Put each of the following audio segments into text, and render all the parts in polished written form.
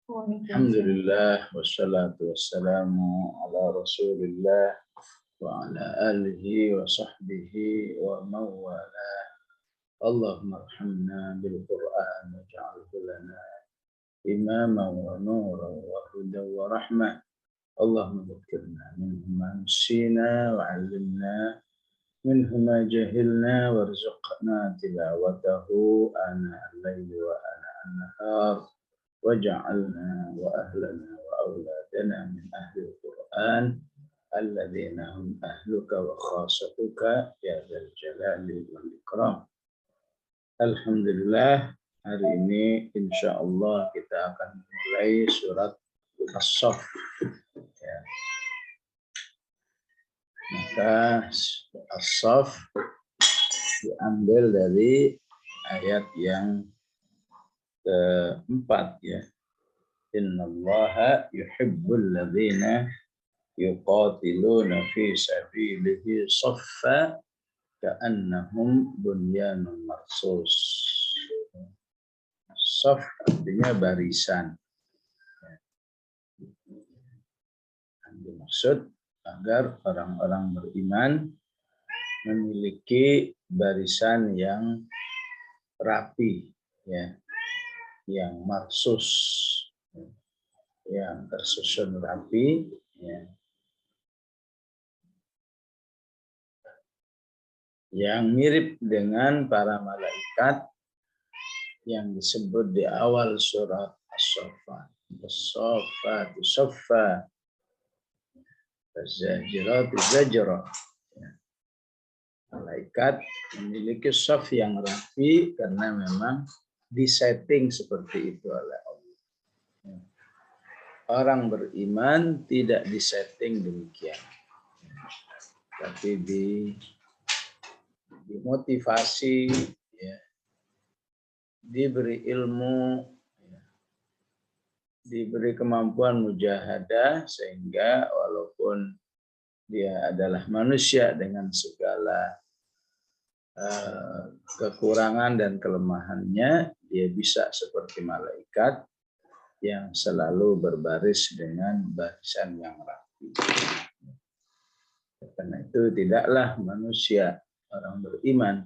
Alhamdulillah wassalatu wassalamu ala Rasulillah wa ala alihi wa sahbihi wa mawala. Allahumma arhamna bil Qur'an waj'alhu lana imaman wa nuran wa hudan wa rahmah. Allahumma dzakirna minhu ma nasina wa 'allimna minhu ma jahilna warzuqna tilawatahu ana al-laili wa ana an-nahar. وجعلنا وأهلنا وأولادنا من أهل القرآن الذين هم أهلك وخاصتك يا ذا الجلال والإكرام. Alhamdulillah, hari ini insya Allah kita akan mulai surat As-Saff. Ya. Maka As-Saff diambil dari ayat yang keempat, ya. Innallaha yuhibbul ladzina yuqatiluna fi sabilihi shaffa ka'annahum bunyanun marsus. Shaf artinya barisan. Yang dimaksud agar orang-orang beriman memiliki barisan yang rapi, ya, yang marsus, yang tersusun rapi, ya, yang mirip dengan para malaikat yang disebut di awal surat As-Saffat. As-Saffatu Saffa, Az-Zajiratu Zajra. Malaikat memiliki saf yang rapi karena memang disetting seperti itu oleh Allah. Orang beriman tidak disetting demikian, tapi dimotivasi, ya, diberi ilmu, ya, diberi kemampuan mujahadah sehingga walaupun dia adalah manusia dengan segala kekurangan dan kelemahannya, dia bisa seperti malaikat yang selalu berbaris dengan barisan yang rapi. Karena itu tidaklah manusia orang beriman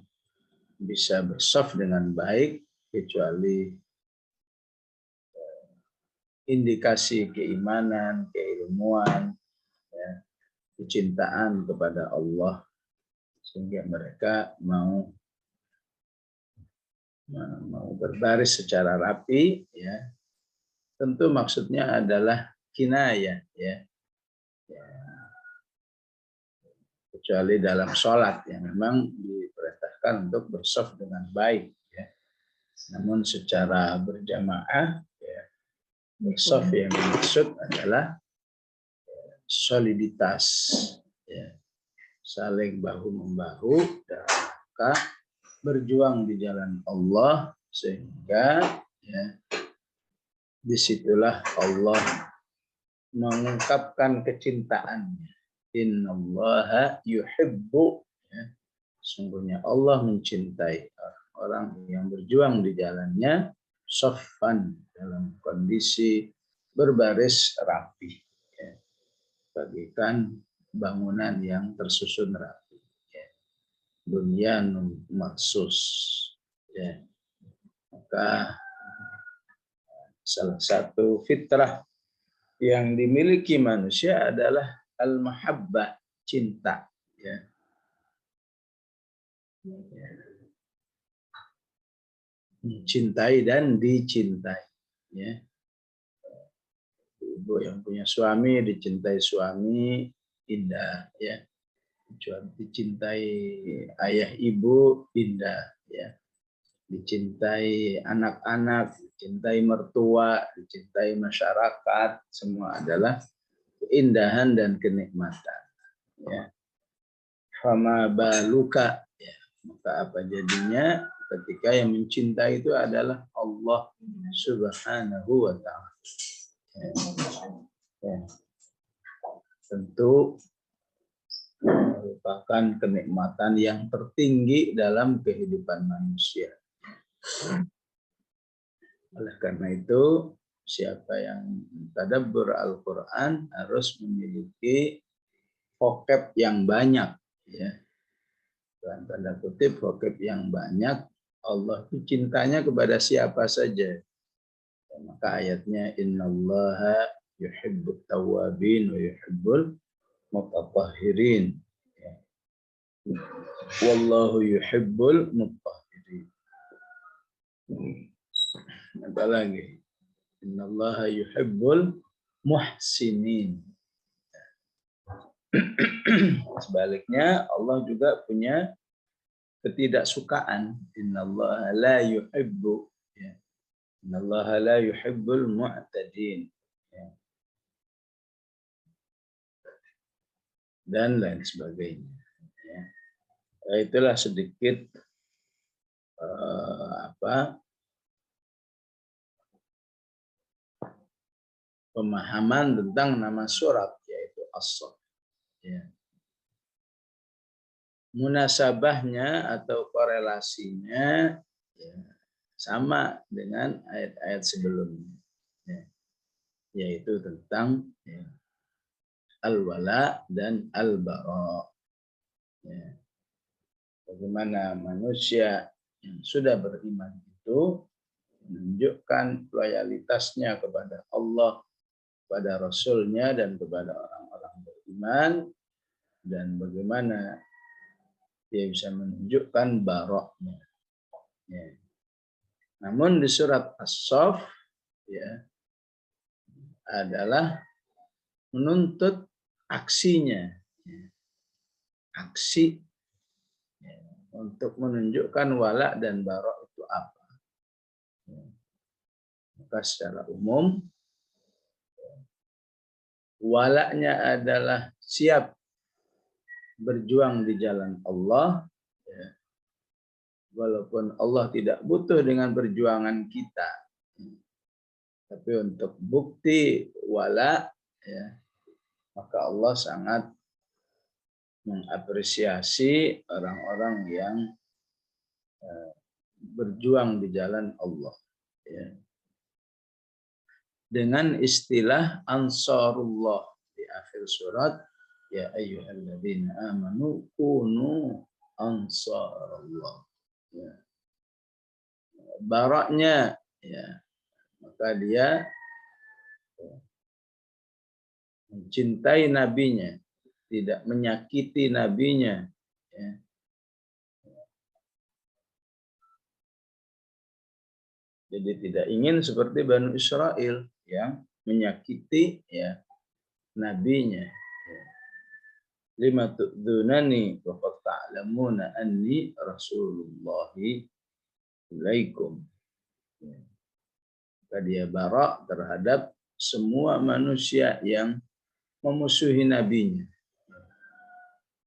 bisa bersaf dengan baik kecuali indikasi keimanan, keilmuan, ya, kecintaan kepada Allah sehingga mereka mau berbaris secara rapi, ya. Tentu maksudnya adalah kinayah, ya. Kecuali dalam sholat yang memang diperintahkan untuk bersaf dengan baik, ya. Namun secara berjamaah, ya, bersaf yang dimaksud adalah soliditas, ya, saling bahu-membahu dan maka berjuang di jalan Allah sehingga, ya, disitulah Allah mengungkapkan kecintaannya. Innallaha yuhibbu, ya, sungguhnya Allah mencintai orang yang berjuang di jalannya shaffan, dalam kondisi berbaris rapi, ya, bagikan bangunan yang tersusun rapi, ya. Bunyanun marsus, ya. Maka salah satu fitrah yang dimiliki manusia adalah al-mahabbah, cinta, ya. Mencintai dan dicintai, ya. Ibu yang punya suami dicintai suami, indah, ya. Dicintai ayah ibu, indah, ya. Dicintai anak-anak, dicintai mertua, dicintai masyarakat, semua adalah keindahan dan kenikmatan, ya. Fama baluka, ya, maka apa jadinya ketika yang mencintai itu adalah Allah Subhanahu wa ta'ala. Ya. Ya. Tentu merupakan kenikmatan yang tertinggi dalam kehidupan manusia. Oleh karena itu, siapa yang tadabbur Al-Quran harus memiliki vocab yang banyak, ya. Dalam tanda kutip vocab yang banyak. Allah itu cintanya kepada siapa saja. Ya, maka ayatnya innallaha yuhibbut tawwabin wa yuhibbul mutatahhirin. Ya. Wallahu yuhibbul mutahhirin. Apa lagi? Innallaha yuhibbul muhsinin. Sebaliknya Allah juga punya ketidaksukaan. Innallaha la yuhibbu, ya. Innallaha la yuhibbul mu'tadin, ya. Dan lain sebagainya, ya. Itulah sedikit pemahaman tentang nama surat, yaitu As-Saff. Ya. Munasabahnya atau korelasinya, ya, sama dengan ayat-ayat sebelumnya, ya, yaitu tentang, ya, al-wala dan al-bara. Ya. Bagaimana manusia yang sudah beriman itu menunjukkan loyalitasnya kepada Allah, kepada Rasul-Nya, dan kepada orang-orang beriman, dan bagaimana dia bisa menunjukkan baroknya. Ya. Namun di surat As-Saff, ya, adalah menuntut aksinya, ya. Aksi, ya, untuk menunjukkan wala dan barok itu apa. Ya. Maka secara umum, walaknya adalah siap berjuang di jalan Allah, ya. Walaupun Allah tidak butuh dengan perjuangan kita, tapi untuk bukti wala, ya, maka Allah sangat mengapresiasi orang-orang yang berjuang di jalan Allah, ya. Dengan istilah ansarullah di akhir surat, ya ayyuhalladzina amanu kunu ansarullah. Ya. Baraknya, ya, maka dia, ya, mencintai nabinya, tidak menyakiti nabinya, ya. Jadi tidak ingin seperti Bani Israel yang menyakiti, ya, nabinya. Lima tu'dzunani wa qad ta'lamuna anni rasulullahi ilaikum. Maka dia barak terhadap semua manusia yang memusuhi nabinya.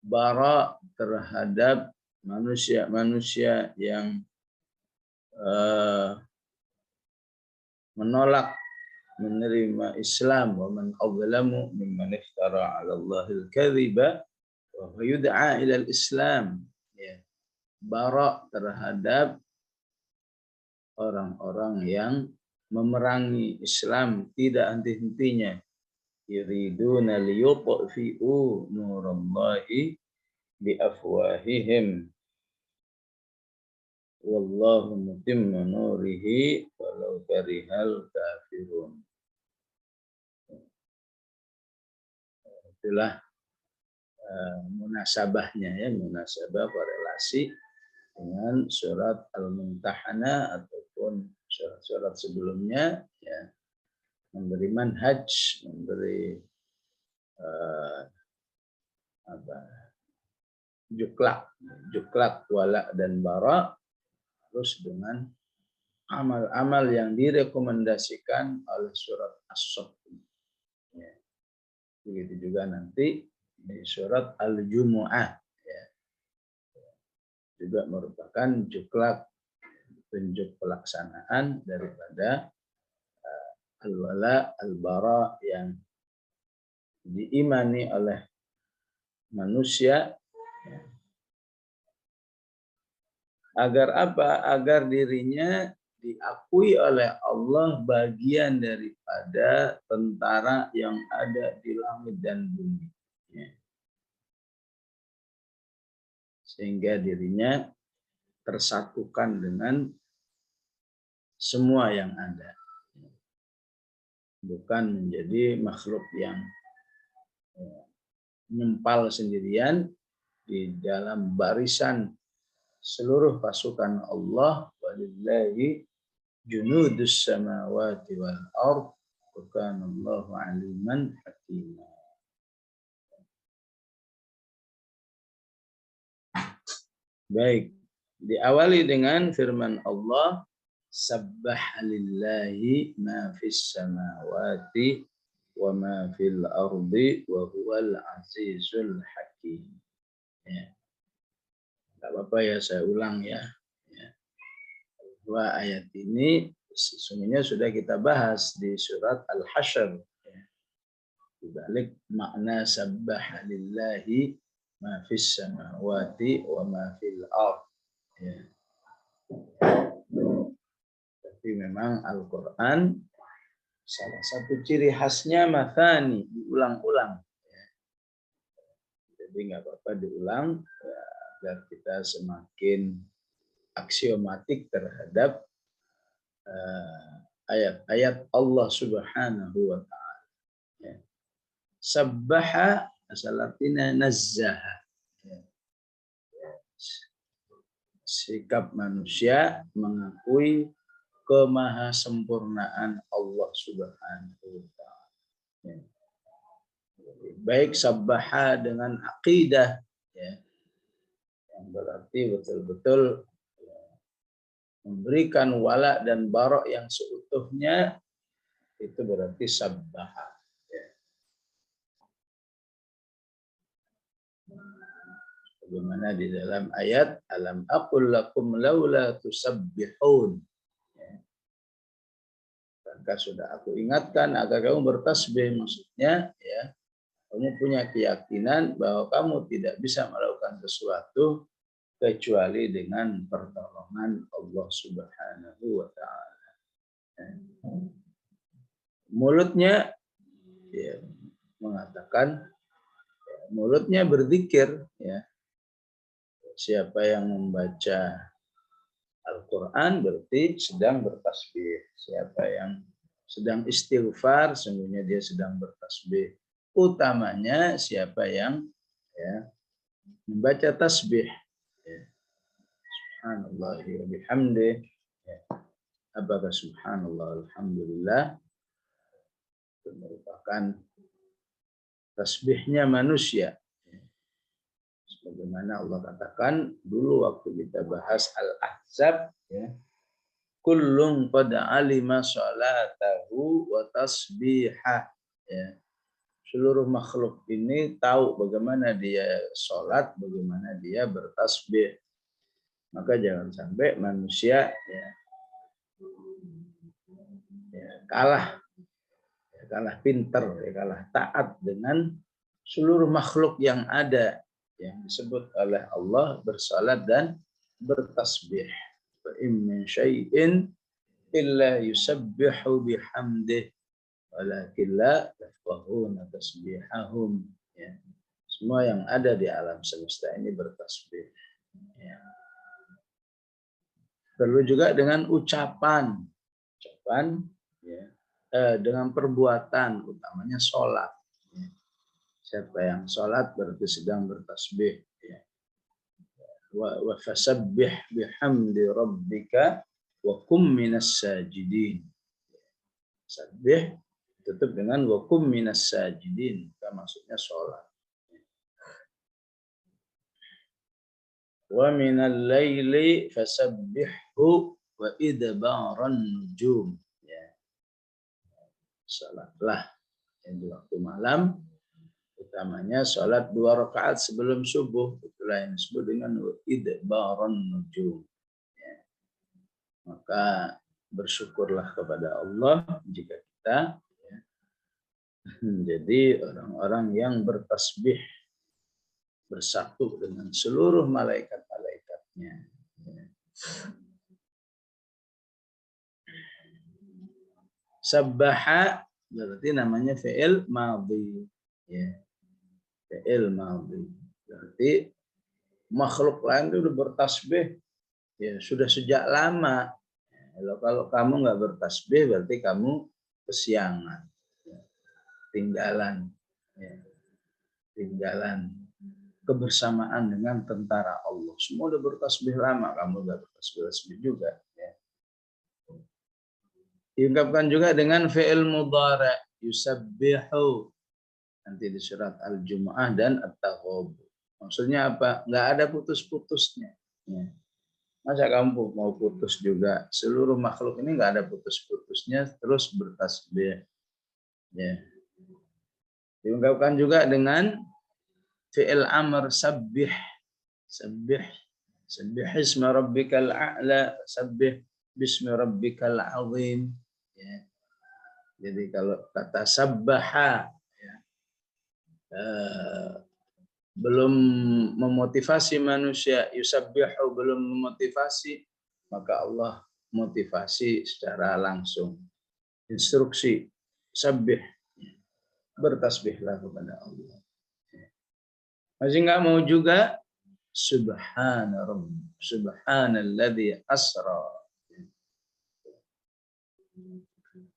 Barak terhadap manusia-manusia yang menolak menerima Islam. Wa man adzlamu mimman iftara 'ala Allahil kadhiba wa huwa yud'a ila al-Islam. Ya. Barak terhadap orang-orang yang memerangi Islam tidak henti-hentinya. Yuriduna liyutfi'u nurallahi bi afwahihim wallahu mutimmu nurihi walau karihal kafirun. Itulah munasabahnya, ya, munasabah korelasi dengan surat Al-Mumtahanah ataupun surat-surat sebelumnya, ya, memberi manhaj, memberi juklak wala dan bara, terus dengan amal-amal yang direkomendasikan oleh surat As-Saff. Ya. Begitu juga nanti di surat Al-Jumu'ah, ya, juga merupakan juklak, tunjuk pelaksanaan daripada al-wala al-bara yang diimani oleh manusia, agar apa? Agar dirinya diakui oleh Allah bagian daripada tentara yang ada di langit dan bumi. Ya. Sehingga dirinya tersatukan dengan semua yang ada. Bukan menjadi makhluk yang nyempal sendirian di dalam barisan seluruh pasukan Allah. Walillahi junudus samawati wal ard wa kana Allahu aliman hakima. Baik, diawali dengan firman Allah, sabbaha lillahi ma fis samawati wa ma fil ardi wa huwal azizul hakim. Ya. Enggak apa-apa ya, saya ulang ya. Dua ayat ini sesungguhnya sudah kita bahas di surat Al-Hasyr. Di balik makna sabbaha lillahi ma fis samawati wa ma fil ard. Ya. Tapi memang Al-Quran salah satu ciri khasnya mathani, diulang-ulang. Ya. Jadi nggak apa-apa diulang ya, agar kita semakin aksiomatik terhadap ayat-ayat Allah Subhanahu wa Ta'ala. Ya. Sabbaha asal artinya nazzaha. Ya. Sikap manusia mengakui kemahasempurnaan Allah Subhanahu wa Ta'ala. Ya. Baik sabbaha dengan akidah, ya, yang berarti betul-betul memberikan wala dan barok yang seutuhnya, itu berarti sabbaha. Ya. Bagaimana di dalam ayat alam aqul lakum laula tusabbihun. Ya. Maka sudah aku ingatkan agar kamu bertasbih, maksudnya ya kamu punya keyakinan bahwa kamu tidak bisa melakukan sesuatu kecuali dengan pertolongan Allah Subhanahu wa Ta'ala. Mulutnya ya, mengatakan, ya, mulutnya berzikir. Ya. Siapa yang membaca Al-Quran berarti sedang bertasbih. Siapa yang sedang istighfar, sesungguhnya dia sedang bertasbih. Utamanya siapa yang ya, membaca tasbih. Ya. Subhanallah wa bihamdih. Ya. Apakah subhanallah alhamdulillah, itu merupakan tasbihnya manusia. Ya. Sebagaimana Allah katakan dulu waktu kita bahas Al-Ahzab, ya, kullun qad alima salatahu wa tasbihah. Ya. Seluruh makhluk ini tahu bagaimana dia sholat, bagaimana dia bertasbih. Maka jangan sampai manusia kalah pinter, kalah taat dengan seluruh makhluk yang ada yang disebut oleh Allah bersalat dan bertasbih. Wa in min syai'in illa yusabbihu bihamdih walakin la tafqahuna tasbihahum. Ya. Semua yang ada di alam semesta ini bertasbih. Ya. Perlu juga dengan ucapan ya, dengan perbuatan, utamanya sholat. Ya. Siapa yang sholat berarti sedang bertasbih. Ya. Wa fasabbih bihamdi rabbika wa kum minas sajidin. Sabbih tutup dengan wa kum minas sajidin, itu maksudnya sholat. Wa minal laili fasabbihhu wa idbaran nujum. Ya. Salatlah yang di waktu malam, utamanya salat 2 rakaat sebelum subuh, itulah yang disebut dengan wa idbaran nujum. Ya. Maka bersyukurlah kepada Allah jika kita ya, menjadi orang-orang yang bertasbih, bersatu dengan seluruh malaikat-malaikatnya. Sabbaha berarti namanya fi'il madhi. Ya, fi'il madhi. Berarti makhluk lain itu udah bertasbih ya sudah sejak lama. Kalau kamu nggak bertasbih berarti kamu kesiangan, tinggalan, ya, tinggalan kebersamaan dengan tentara Allah. Semua udah bertasbih lama, kamu nggak bertasbih juga. Ya. Diungkapkan juga dengan fi'il mudhari' yusabbihu nanti di surat Al-Jumu'ah dan At-Taghabun. Maksudnya apa? Nggak ada putus-putusnya. Ya. Masa kamu mau putus juga? Seluruh makhluk ini nggak ada putus-putusnya, terus bertasbih. Ya. Diungkapkan juga dengan fi'il amr sabbih. Sabbih. Sabbih isma rabbikal a'la. Sabbih bismi rabbikal azim. Ya. Jadi kalau kata sabbaha ya, belum memotivasi manusia, yusabbihu belum memotivasi, maka Allah motivasi secara langsung. Instruksi, sabbih, bertasbihlah kepada Allah. Masih nggak mau juga, subhana rabb, subhanalladzi asra.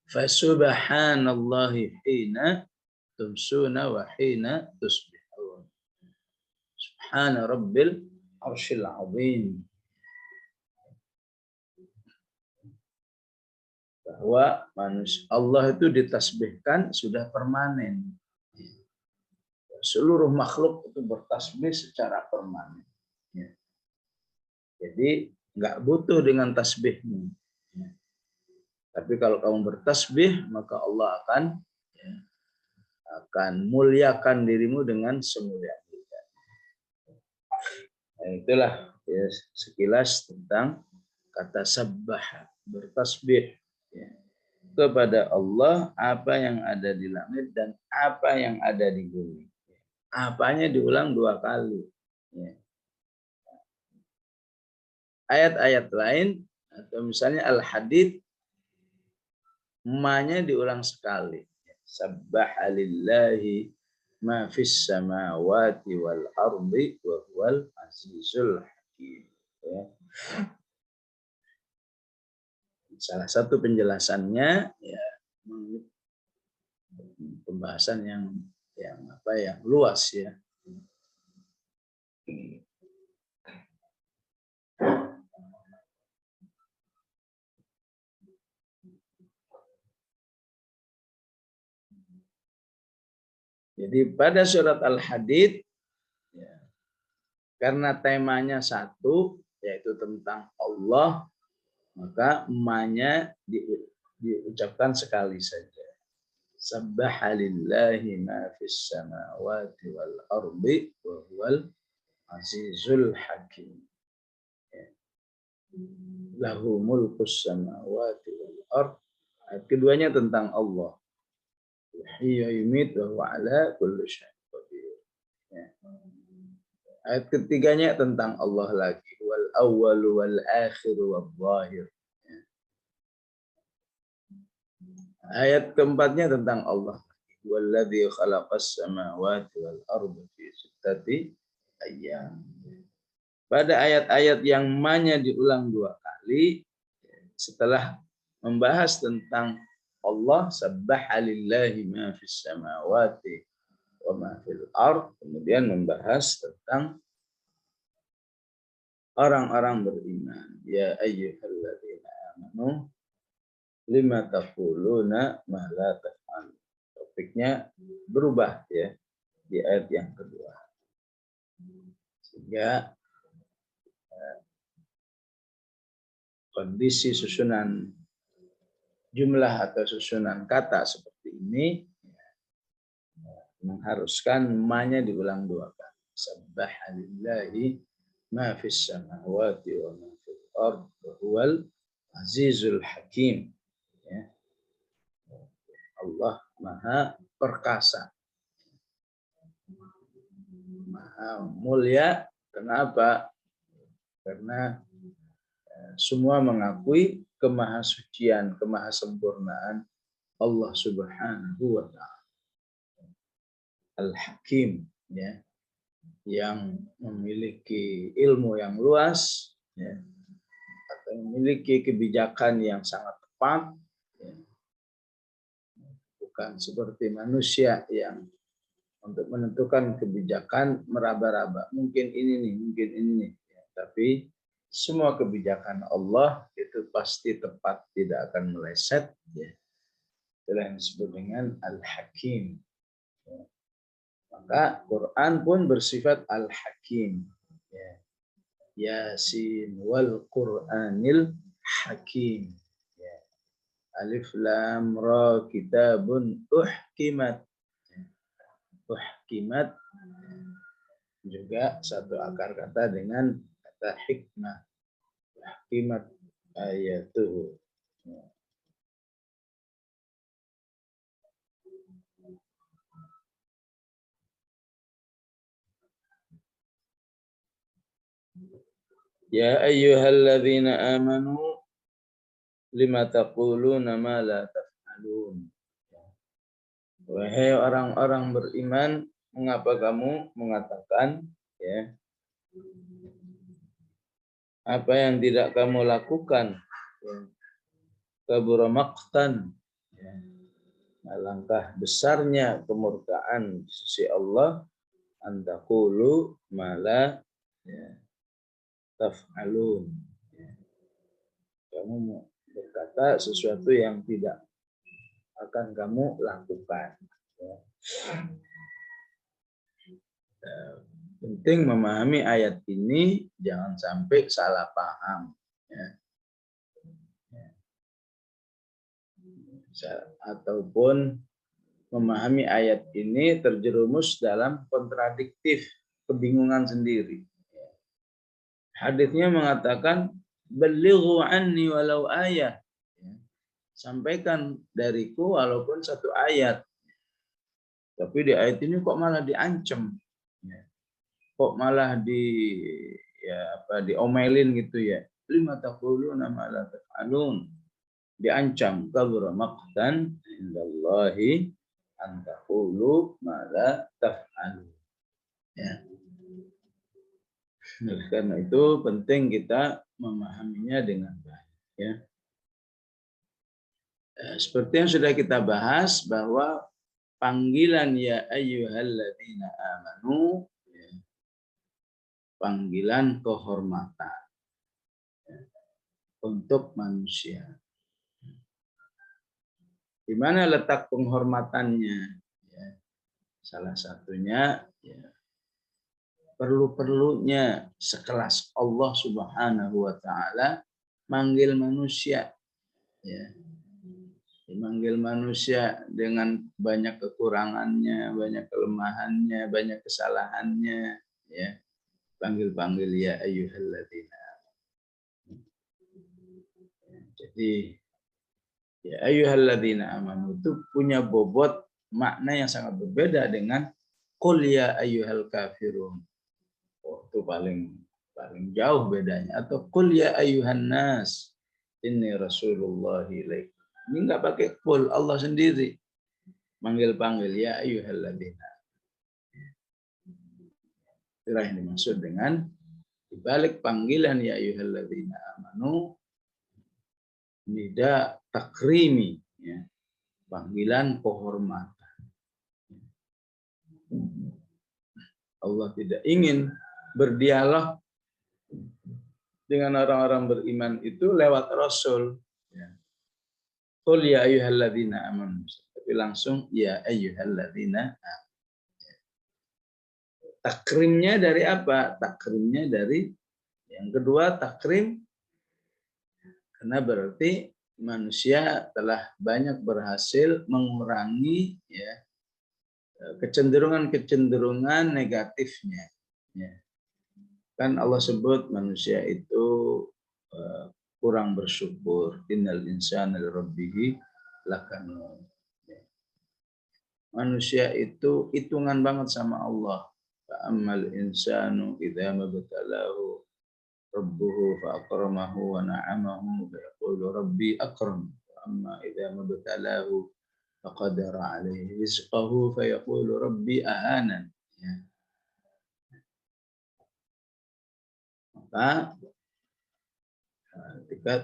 Fasubhanallahi hina tumsuna wa hina tusbihun. Subhana rabbil arsyil azim. Bahwa manusia Allah itu ditasbihkan sudah permanen. Seluruh makhluk itu bertasbih secara permanen. Jadi nggak butuh dengan tasbihmu. Tapi kalau kamu bertasbih maka Allah akan muliakan dirimu dengan semulia-mulia. Nah, itulah ya, sekilas tentang kata sabbah, bertasbih ya, kepada Allah apa yang ada di langit dan apa yang ada di bumi. Apanya diulang 2 kali. Ya. Ayat-ayat lain atau misalnya Al-Hadid ma-nya diulang sekali. Sabbaha lillahi ma fis samawati wal ardi wa huwal azizul hakim. Ya. Salah satu penjelasannya ya pembahasan yang luas ya. Jadi pada surat Al-Hadid ya, karena temanya satu yaitu tentang Allah, maka ma-nya diucapkan sekali saja. Sabbaha lillahi ma fis samawati wal ardi wa huwal azizul hakim. Lahu mulkus samawati wal ard. Keduanya tentang Allah. Yuhyi wa yumiit wa huwa ala kulli syai'in qadir. Ayat ketiganya tentang Allah lagi. Wal awwal wal akhir wal zahir. Ayat keempatnya tentang Allah. Walladzi khalaqas samawati wal arda fi sittati ayyam. Pada ayat-ayat yang ma-nya diulang 2 kali setelah membahas tentang Allah, sabbaha lillahi ma fis samawati wa ma fil ard, kemudian membahas tentang orang-orang beriman. Ya ayyuhalladzina amanu lima taquluna ma la taf'alun. Topiknya berubah ya di ayat yang kedua. Sehingga kondisi susunan jumlah atau susunan kata seperti ini mengharuskan ma-nya diulang 2 kali. Sabbaha lillahi ma fis samawati wa ma fil ard wa huwal azizul hakim. Ya. Allah Maha Perkasa. Maha mulia. Kenapa? Karena semua mengakui kemahasucian, kemahasempurnaan Allah Subhanahu wa taala. Al-Hakim, ya, yang memiliki ilmu yang luas, ya, atau memiliki kebijakan yang sangat tepat, ya. Bukan seperti manusia yang untuk menentukan kebijakan meraba-raba. Mungkin ini nih, mungkin ini nih. Ya, tapi semua kebijakan Allah itu pasti tepat, tidak akan meleset. Ya. Itulah yang disebut dengan Al-Hakim. Ya. Maka Quran pun bersifat Al-Hakim. Ya. Yasin wal Quranil Hakim. Ya. Alif lam ra kitabun uhkimat. Uhkimat juga satu akar kata dengan kata hikmah. Uhkimat ayatuhu. Ya ayyuhalladzina amanu lima taquluna ma la taf'alun. Wahai orang-orang beriman, mengapa kamu mengatakan, ya, apa yang tidak kamu lakukan? Ya. Kabura maqtan, ya. Alangkah besarnya kemurkaan di sisi Allah, antaqulu ma la, ya, taf'alun. Ya. Kamu berkata sesuatu yang tidak akan kamu lakukan. Ya. Penting memahami ayat ini, jangan sampai salah paham. Ya. Ataupun memahami ayat ini terjerumus dalam kontradiktif, kebingungan sendiri. Hadisnya mengatakan, "Balighu anni walau ayat." Sampaikan dariku walaupun satu ayat. Tapi di ayat ini kok malah diancam. Kok malah diomelin gitu ya. Lima taquluna ma la taf'alun. Diancam, kabura maqtan indallahi an taqulu ma la taf'alun. Ya. Karena itu penting kita memahaminya dengan baik, ya. Seperti yang sudah kita bahas bahwa panggilan ya ayyuhalladzina amanu, ya, panggilan kehormatan, ya, untuk manusia. Di mana letak penghormatannya? Ya, salah satunya, ya, perlu-perlunya sekelas Allah Subhanahu wa taala manggil manusia, ya. Dimanggil manusia dengan banyak kekurangannya, banyak kelemahannya, banyak kesalahannya, ya. Panggil-panggil ya ayyuhalladzina. Jadi ya ayyuhalladzina amanu itu punya bobot makna yang sangat berbeda dengan qul ya ayyuhal kafirun. Oh, itu paling jauh bedanya. Atau qul ya ayyuhan nas inni rasulullah ilaikum. Ini enggak pakai qul, Allah sendiri manggil-panggil ya ayyuhalladzina. Itulah yang dimaksud dengan dibalik panggilan ya ayyuhalladzina amanu, nida takrimi, ya, panggilan kehormatan. Allah tidak ingin berdialog dengan orang-orang beriman itu lewat Rasul. Qul ya ayyuhalladzina amanu. Tapi langsung ya ayyuhalladzina amanu. Takrimnya dari apa? Takrimnya dari yang kedua, takrim karena berarti manusia telah banyak berhasil mengurangi, ya, kecenderungan negatifnya. Ya. Kan Allah sebut manusia itu kurang bersyukur. Innal insana lirabbih lakanun. Manusia itu hitungan banget sama Allah. Fa'ammal insanu idza mabtalahu rabbuhu fa'akramahu wa na'amahu fa yaqulu rabbi akram. Wa amma idza mabtalahu faqadara alaihi rizqahu fayaqulu rabbi ahanan. Ya. Maka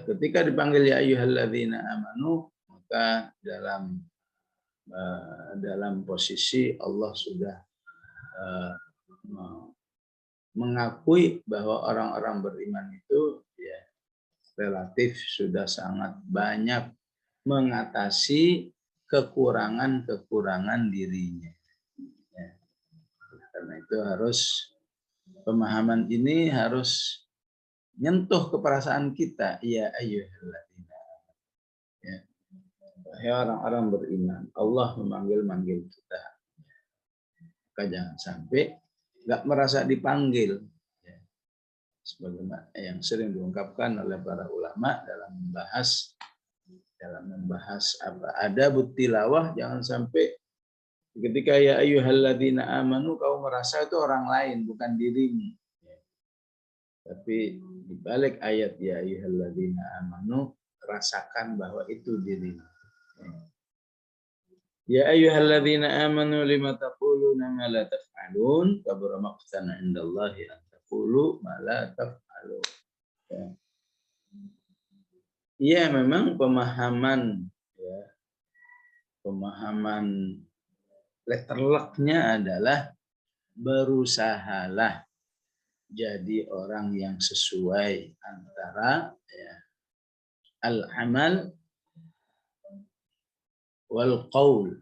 ketika dipanggil ya ayyuhalladzina amanu, maka dalam posisi Allah sudah mengakui bahwa orang-orang beriman itu ya relatif sudah sangat banyak mengatasi kekurangan-kekurangan dirinya. Ya. Karena itu pemahaman ini harus nyentuh ke perasaan kita. Ya ayyuhalladzina. Ya. Wahai orang-orang beriman, Allah memanggil-manggil kita. Maka jangan sampai nggak merasa dipanggil. Ya. Sebagaimana yang sering diungkapkan oleh para ulama dalam membahas apa adabut tilawah, jangan sampai ketika ya ayyuhalladzina amanu kau merasa itu orang lain bukan dirimu. Ya. Tapi di balik ayat ya ayyuhalladzina amanu rasakan bahwa itu dirimu. Ya ayyuhalladzina amanu lima taquluna ma la taf'alun kabura maqtan 'indallahi an taqulu ma la taf'alun. Ya, memang pemahaman letter luck-nya adalah berusahalah jadi orang yang sesuai antara al-amal wal qaul.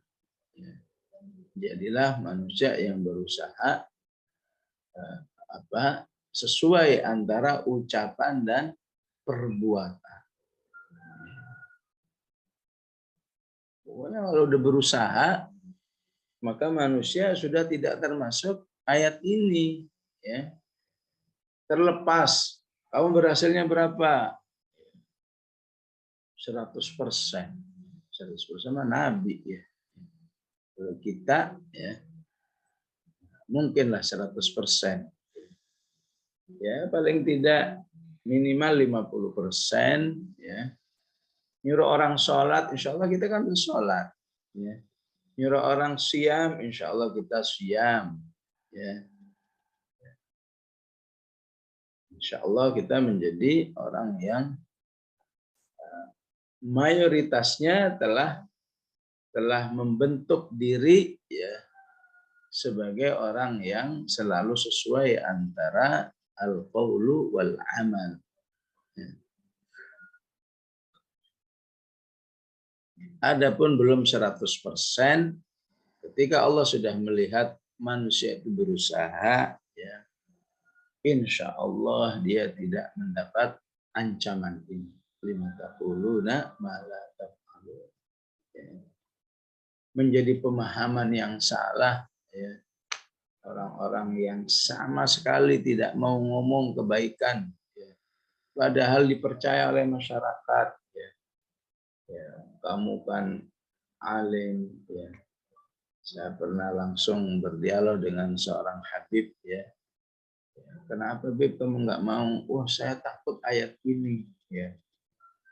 Jadilah manusia yang berusaha sesuai antara ucapan dan perbuatan. Pokoknya kalau udah berusaha, maka manusia sudah tidak termasuk ayat ini. Ya. Terlepas, kamu berhasilnya berapa? 100%. 100% mah Nabi ya. Kalau kita ya mungkinlah 100%. Ya, paling tidak minimal 50% ya. Nyuruh orang sholat, insya Allah kita kan sholat. Ya. Nyuruh orang siam, insya Allah kita siam. Ya. Insya Allah kita menjadi orang yang mayoritasnya telah membentuk diri ya sebagai orang yang selalu sesuai antara al-qaulu wal amal. Ya. Adapun belum 100%, ketika Allah sudah melihat manusia itu berusaha, ya, insya Allah dia tidak mendapat ancaman ini. Lima taquluna ma la taf'alun. Menjadi pemahaman yang salah, ya. Orang-orang yang sama sekali tidak mau ngomong kebaikan, ya. Padahal dipercaya oleh masyarakat. Ya. Ya, kamu kan alim. Ya. Saya pernah langsung berdialog dengan seorang habib. Ya. Kenapa Bib kamu nggak mau? Wah, saya takut ayat ini. Ya.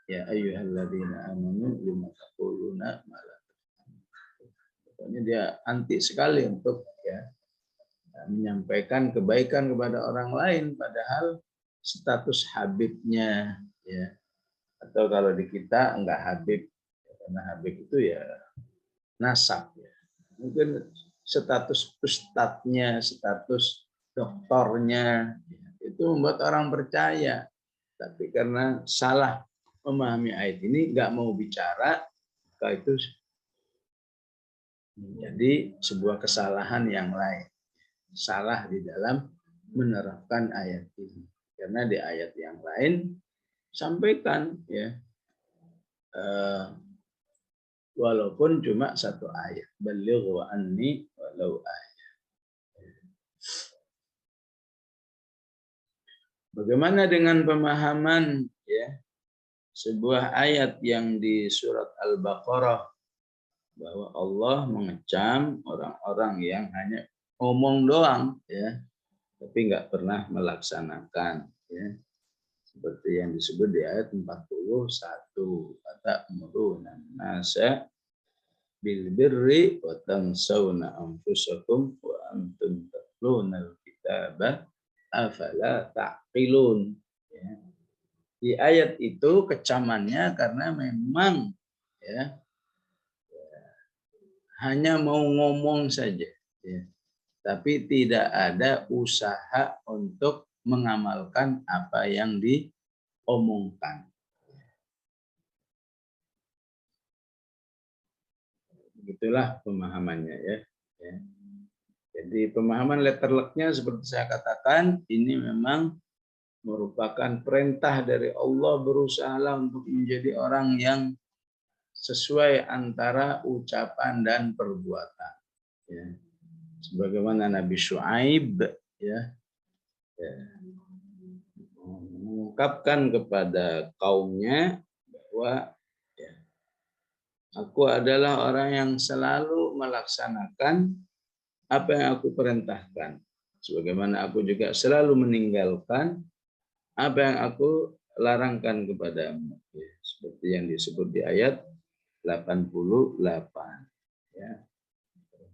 Ya ayyuhalladzina amanu lima taquluna ma la taf'alun. Pokoknya dia anti sekali untuk menyampaikan kebaikan kepada orang lain padahal status habibnya ya. Atau kalau di kita enggak habib karena habib itu ya nasab ya. Mungkin status ustadznya, status doktornya itu membuat orang percaya. Tapi karena salah memahami ayat ini, nggak mau bicara, maka itu menjadi sebuah kesalahan yang lain. Salah di dalam menerapkan ayat ini. Karena di ayat yang lain sampaikan ya walaupun cuma satu ayat. Balighu anni walau ayat. Bagaimana dengan pemahaman ya sebuah ayat yang di surat Al-Baqarah bahwa Allah mengecam orang-orang yang hanya ngomong doang ya tapi nggak pernah melaksanakan ya seperti yang disebut di ayat 41 kata muruna nasa bil birri wa tansawna anfusakum wa antum tatluna al-kitaba afala taqilun. Ya. Di ayat itu kecamannya karena memang ya hanya mau ngomong saja, ya. Tapi tidak ada usaha untuk mengamalkan apa yang diomongkan. Begitulah pemahamannya ya. Ya. Jadi pemahaman letterleknya seperti saya katakan, ini memang merupakan perintah dari Allah, berusahalah untuk menjadi orang yang sesuai antara ucapan dan perbuatan. Ya. Sebagaimana Nabi Syuaib ya, mengungkapkan kepada kaumnya bahwa ya, aku adalah orang yang selalu melaksanakan apa yang aku perintahkan. Sebagaimana aku juga selalu meninggalkan apa yang aku larangkan kepadamu. Ya, seperti yang disebut di ayat 88. Ya.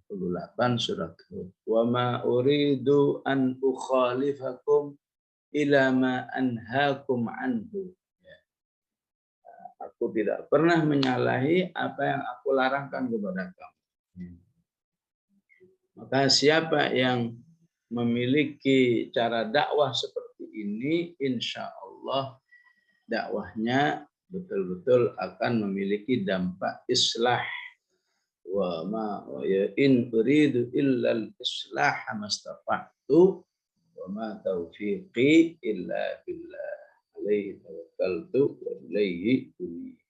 88 surat Hud. Wa ma uridu an ukhalifakum ila ma anhaakum anhu. Ya. Aku tidak pernah menyalahi apa yang aku larangkan kepada kamu. Ya. Maka siapa yang memiliki cara dakwah seperti ini, insya Allah dakwahnya betul-betul akan memiliki dampak islah. Wa ma ya in uridu illa al-islah mastata'tu wa ma taufiqi illa billah alaihi tawakkaltu wa ilaihi unib.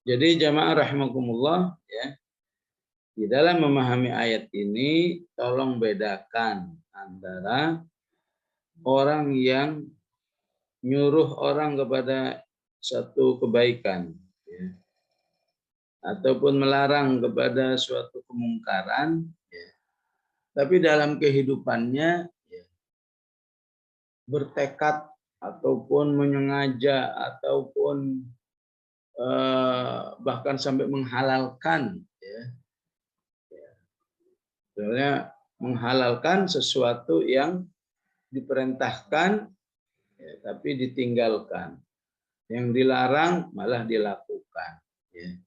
Jadi jamaah rahimakumullah ya, di dalam memahami ayat ini tolong bedakan antara orang yang nyuruh orang kepada satu kebaikan ya, ataupun melarang kepada suatu kemungkaran ya, tapi dalam kehidupannya ya, bertekad ataupun menyengaja ataupun bahkan sampai menghalalkan ya. Sebenarnya menghalalkan sesuatu yang diperintahkan ya, tapi ditinggalkan. Yang dilarang malah dilakukan ya.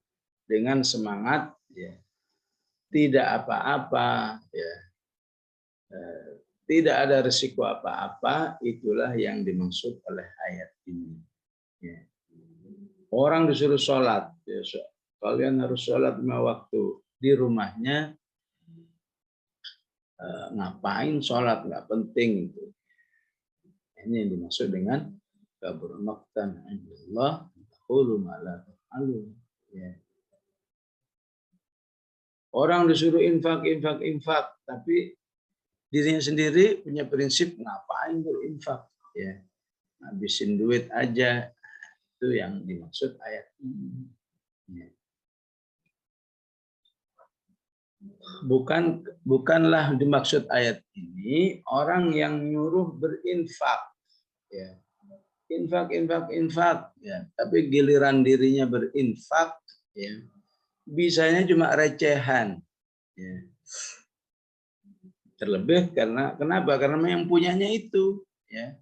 Dengan semangat ya, tidak apa-apa ya. Tidak ada risiko apa-apa, itulah yang dimaksud oleh ayat ini. Ya. Orang disuruh sholat, ya, kalian harus sholat 5 waktu di rumahnya. Ngapain sholat, nggak penting itu. Ini yang dimaksud dengan kabur maqtan Allah taqulu ma la taf'alun. Ya. Orang disuruh infak, tapi dirinya sendiri punya prinsip ngapain berinfak, ya habisin duit aja. Itu yang dimaksud ayat ini. Ya. Bukanlah dimaksud ayat ini orang yang nyuruh berinfak, ya infak, ya tapi giliran dirinya berinfak, ya bisanya cuma recehan, ya. Terlebih kenapa? Karena yang punyanya itu, ya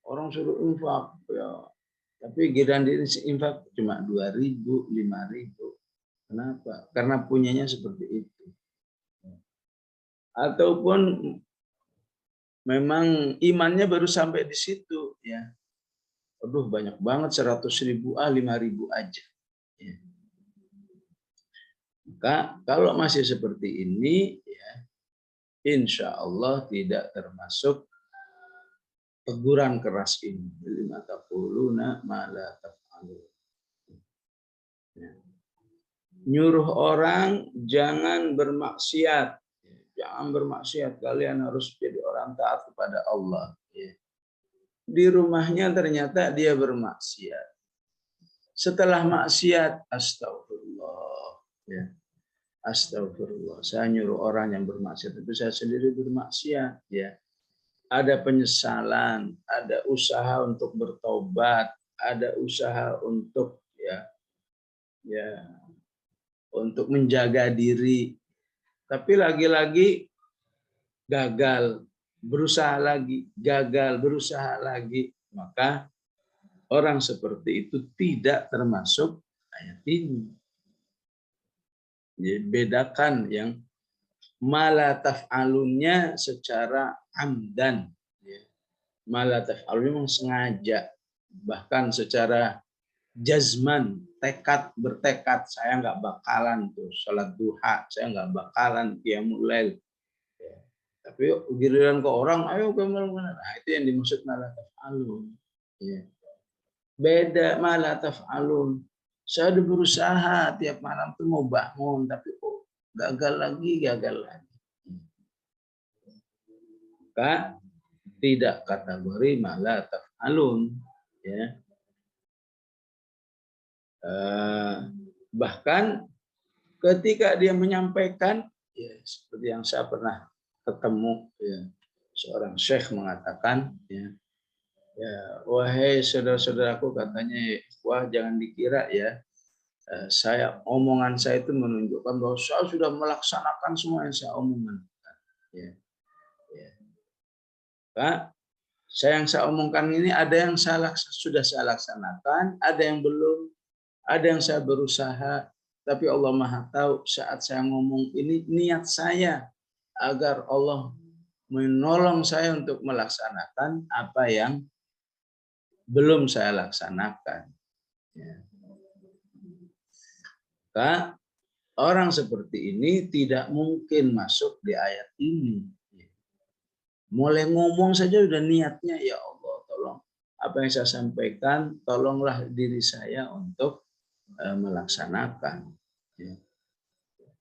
orang suruh infak, ya tapi giliran diri infak cuma 2.000, 5.000. Kenapa? Karena punyanya seperti itu. Ataupun memang imannya baru sampai di situ, ya. Aduh banyak banget 100.000, 5.000 aja. Ya. Maka kalau masih seperti ini, ya, insya Allah tidak termasuk teguran keras ini. Lima taquluna ma la taf'alun. Nyuruh orang jangan bermaksiat. Jangan bermaksiat, kalian harus jadi orang taat kepada Allah. Di rumahnya ternyata dia bermaksiat. Setelah maksiat, astagfirullah. Ya. Astagfirullah. Saya nyuruh orang yang bermaksiat, itu saya sendiri bermaksiat. Ya. ada penyesalan, ada usaha untuk bertobat, ada usaha untuk ya untuk menjaga diri. Tapi lagi-lagi gagal, berusaha lagi, gagal, berusaha lagi. Maka orang seperti itu tidak termasuk ayat ini. Jadi bedakan yang mala taf'alunnya secara amdan. Mala taf'alunnya memang sengaja. Bahkan secara jazman, tekad, bertekad, saya nggak bakalan tuh sholat duha, saya nggak bakalan qiyamul lail. Tapi giliran ke orang, ayo qiyamul lail. Nah, itu yang dimaksud mala taf'alun. Beda mala taf'alun. Saya udah berusaha tiap malam tuh mau bangun, tapi kok gagal lagi, gagal lagi. Maka tidak kategori mala taf'alun. Ya. Bahkan ketika dia menyampaikan, ya, seperti yang saya pernah ketemu, ya, seorang syekh mengatakan, ya, wahai saudara-saudaraku, katanya, wah jangan dikira ya, omongan saya itu menunjukkan bahwa saya sudah melaksanakan semua yang saya omongkan. Ya. Pak, yang saya omongkan ini ada yang sudah saya laksanakan, ada yang belum, ada yang saya berusaha, tapi Allah Maha tahu saat saya ngomong ini niat saya agar Allah menolong saya untuk melaksanakan apa yang belum saya laksanakan. Ya. Maka orang seperti ini tidak mungkin masuk di ayat ini. Mulai ngomong saja udah niatnya, ya Allah tolong apa yang saya sampaikan, tolonglah diri saya untuk melaksanakan. Ya.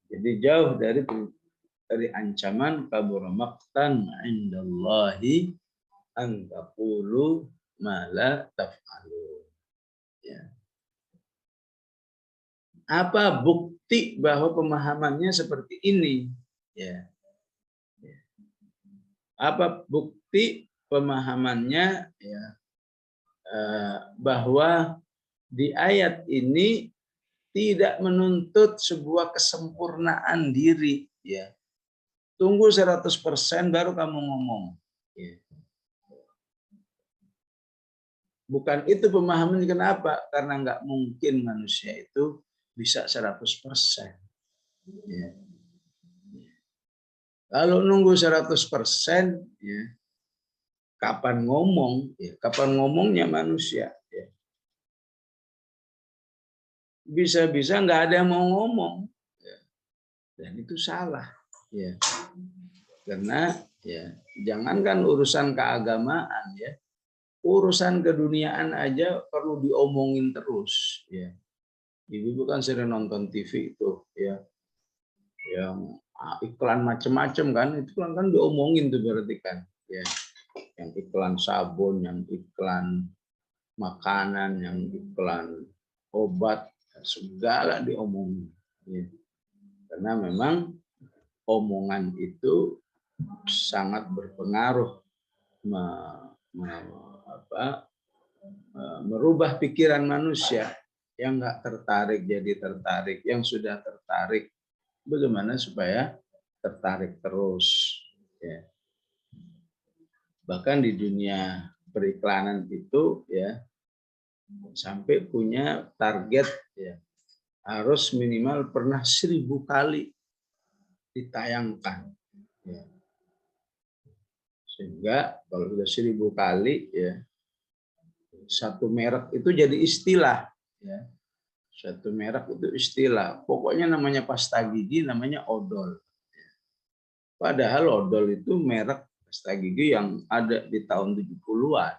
Jadi jauh dari ancaman kabur maqtan indallahi an taqulu ma la taf'alun. Ya. Apa bukti bahwa pemahamannya seperti ini? Ya. Apa bukti pemahamannya? Ya. Bahwa di ayat ini tidak menuntut sebuah kesempurnaan diri, ya. Tunggu 100% baru kamu ngomong. Ya. Bukan itu pemahaman, kenapa? Karena nggak mungkin manusia itu bisa 100%. Ya. Kalau nunggu 100%, ya, kapan ngomong? Ya, kapan ngomongnya manusia? Ya. Bisa-bisa nggak ada yang mau ngomong, ya. Dan itu salah. Ya. Karena ya jangankan urusan keagamaan, ya, urusan keduniaan aja perlu diomongin terus. Ya. Ibu kan sering nonton TV itu, ya, yang iklan macam-macam kan, itu kan diomongin tuh berarti kan, ya, yang iklan sabun, yang iklan makanan, yang iklan obat, segala diomongin. Ya. Karena memang omongan itu sangat berpengaruh merubah pikiran manusia. Yang nggak tertarik jadi tertarik, yang sudah tertarik bagaimana supaya tertarik terus. Ya. Bahkan di dunia periklanan itu, ya, sampai punya target, ya, harus minimal pernah 1000 kali ditayangkan. Ya. Sehingga kalau sudah 1000 kali, ya, satu merek itu jadi istilah. Ya. Satu merek itu istilah. Pokoknya namanya pasta gigi, namanya odol. Padahal odol itu merek pasta gigi yang ada di tahun 70-an.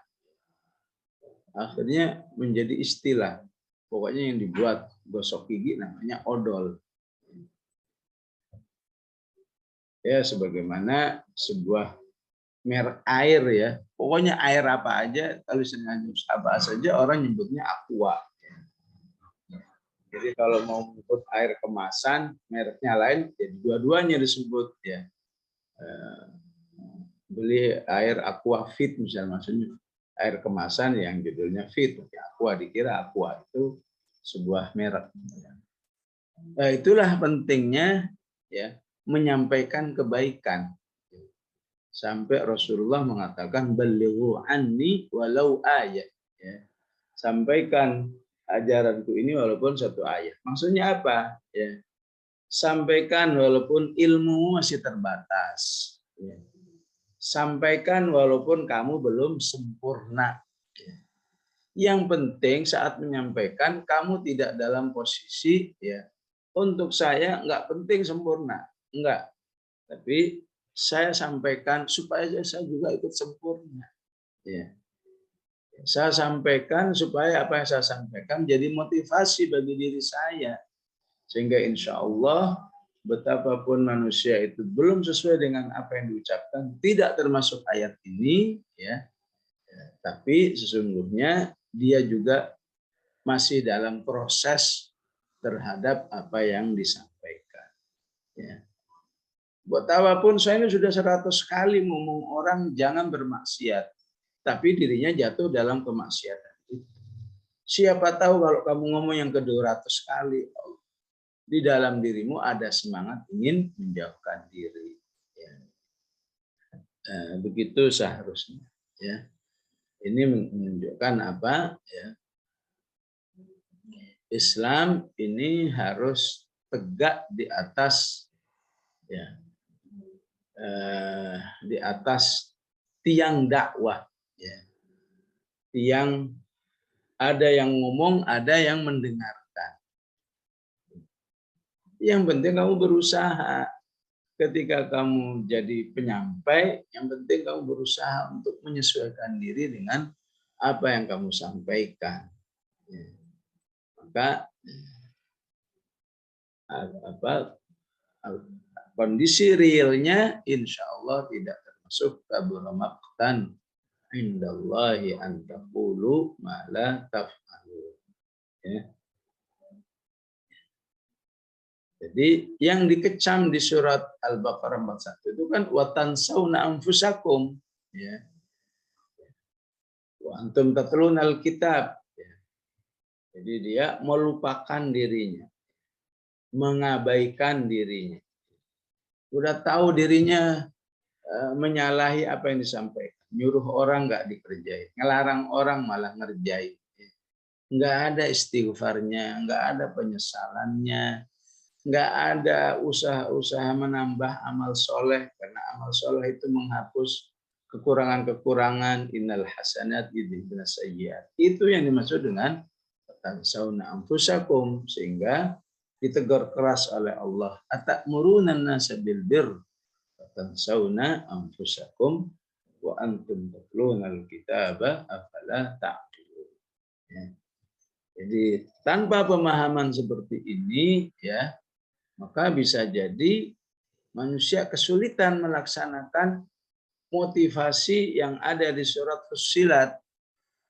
Akhirnya menjadi istilah. Pokoknya yang dibuat gosok gigi namanya odol. Ya, sebagaimana sebuah merek air, ya. Pokoknya air apa aja, kalau sengaja Sabah saja orang nyebutnya Aqua. Jadi kalau mau menyebut air kemasan, mereknya lain, jadi dua-duanya disebut, ya. beli air Aquafit misalnya, maksudnya air kemasan yang judulnya Fit, Aqua dikira Aqua itu sebuah merek. Nah, itulah pentingnya ya menyampaikan kebaikan. Sampai Rasulullah mengatakan balighu anni walau ayat. Ya. Sampaikan ajaranku ini walaupun satu ayat. Maksudnya apa? Ya. Sampaikan walaupun ilmu masih terbatas. Ya. Sampaikan walaupun kamu belum sempurna. Ya. Yang penting saat menyampaikan kamu tidak dalam posisi ya untuk saya nggak penting sempurna, enggak. Tapi saya sampaikan supaya saya juga ikut sempurna. Ya. Saya sampaikan supaya apa yang saya sampaikan jadi motivasi bagi diri saya. Sehingga insya Allah betapapun manusia itu belum sesuai dengan apa yang diucapkan, tidak termasuk ayat ini, ya. Tapi sesungguhnya dia juga masih dalam proses terhadap apa yang disampaikan. Ya. Betapapun saya ini sudah 100 kali ngomong orang jangan bermaksiat, tapi dirinya jatuh dalam kemaksiatan. Siapa tahu kalau kamu ngomong yang ke-200 kali, di dalam dirimu ada semangat ingin menjauhkan diri. Ya. Begitu seharusnya. Ya. Ini menunjukkan apa? Ya. Islam ini harus tegak di atas ya, di atas tiang dakwah, ya. Tiang ada yang ngomong, ada yang mendengarkan. Yang penting kamu berusaha. Ketika kamu jadi penyampai, yang penting kamu berusaha untuk menyesuaikan diri dengan apa yang kamu sampaikan. Ya. Maka apa kondisi realnya insya Allah tidak termasuk kabura maqtan indallahi an taqulu ma la taf'alun. Ya. Jadi yang dikecam di surat Al-Baqarah 41 itu kan watansawna anfusakum, ya. Wa antum tatlunal kitab. Ya. Jadi dia melupakan dirinya, mengabaikan dirinya. Udah tahu dirinya menyalahi apa yang disampaikan, nyuruh orang nggak dikerjain, ngelarang orang malah ngerjain. Nggak ada istighfarnya, nggak ada penyesalannya, nggak ada usaha-usaha menambah amal soleh, karena amal soleh itu menghapus kekurangan-kekurangan. Innal hasanat yudhibna sayyiat. Itu yang dimaksud dengan tansawna anfusakum, sehingga ditegur keras oleh Allah. Atamuruna an-nasa bil birr tansawna anfusakum wa antum tatlunal kitaba afala ta'qilun. Ya. Jadi tanpa pemahaman seperti ini, ya, maka bisa jadi manusia kesulitan melaksanakan motivasi yang ada di surat Fussilat.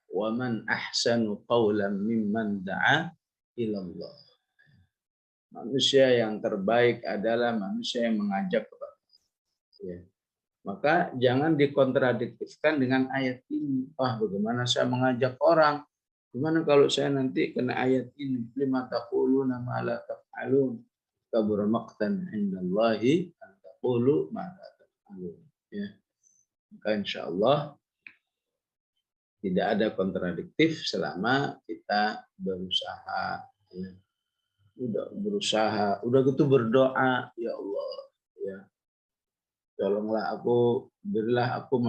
Wa man ahsanu qawlan mimman da'a ilallah. Manusia yang terbaik adalah manusia yang mengajak kepada Allah. Ya. Maka jangan dikontradiktifkan dengan ayat ini. Wah, bagaimana saya mengajak orang? Gimana kalau saya nanti kena ayat ini? Lima taquluna ma la taf'alun. Kabura maqtan indallahi an taqulu ma la taf'alun. Ya. Maka insya Allah tidak ada kontradiktif selama kita berusaha. Ya. Udah berusaha, udah gitu berdoa, ya Allah, ya tolonglah aku, berilah aku